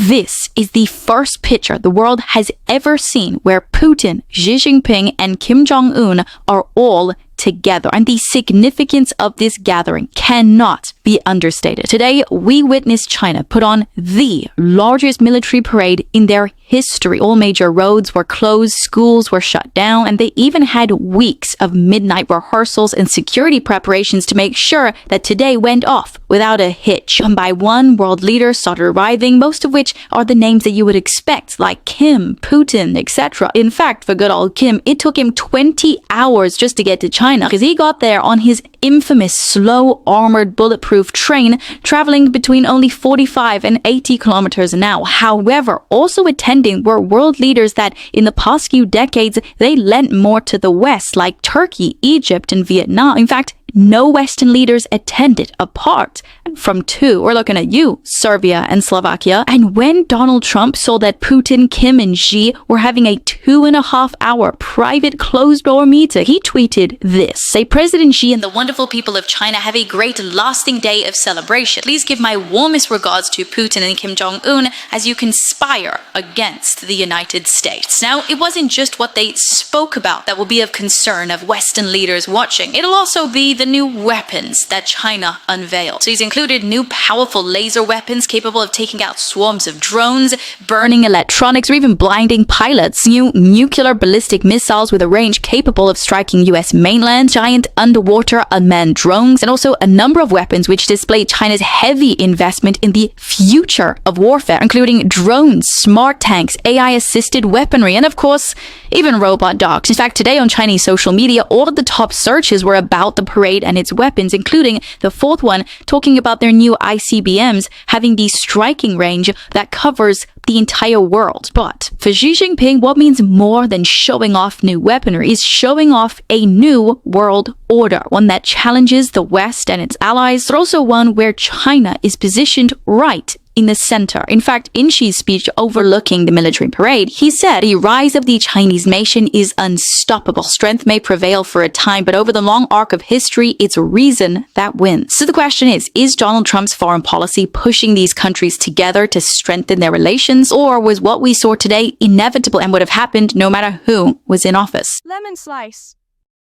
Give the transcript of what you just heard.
This is the first picture the world has ever seen where Putin, Xi Jinping, and Kim Jong-un are all together, and the significance of this gathering cannot be understated. Today, we witnessed China put on the largest military parade in their history. All major roads were closed, schools were shut down, and they even had weeks of midnight rehearsals and security preparations to make sure that today went off without a hitch. One by one, world leaders started arriving, most of which are the names that you would expect, like Kim, Putin, etc. In fact, for good old Kim, it took him 20 hours just to get to China, because he got there on his infamous slow armored bulletproof train, traveling between only 45 and 80 kilometers an hour. However, also attending were world leaders that in the past few decades, they lent more to the West, like Turkey, Egypt, and Vietnam. In fact, no Western leaders attended, apart from two. We're looking at you, Serbia and Slovakia. And when Donald Trump saw that Putin, Kim, and Xi were having a 2.5-hour private closed-door meeting, he tweeted this. Say, President Xi and the wonderful people of China have a great lasting day of celebration. Please give my warmest regards to Putin and Kim Jong-un as you conspire against the United States. Now, it wasn't just what they spoke about that will be of concern of Western leaders watching. It'll also be the new weapons that China unveiled. So these included new powerful laser weapons capable of taking out swarms of drones, burning electronics, or even blinding pilots, new nuclear ballistic missiles with a range capable of striking US mainland, giant underwater unmanned drones, and also a number of weapons which display China's heavy investment in the future of warfare, including drones, smart tanks, AI-assisted weaponry, and of course, even robot dogs. In fact, today on Chinese social media, all of the top searches were about the parade and its weapons, including the fourth one talking about their new ICBMs having the striking range that covers the entire world. But for Xi Jinping, what means more than showing off new weaponry is showing off a new world order, one that challenges the West and its allies, but also one where China is positioned right in the center. In fact, in Xi's speech overlooking the military parade, he said the rise of the Chinese nation is unstoppable. Strength may prevail for a time, but over the long arc of history, it's reason that wins. So the question is Donald Trump's foreign policy pushing these countries together to strengthen their relations, or was what we saw today inevitable and would have happened no matter who was in office? Lemon slice.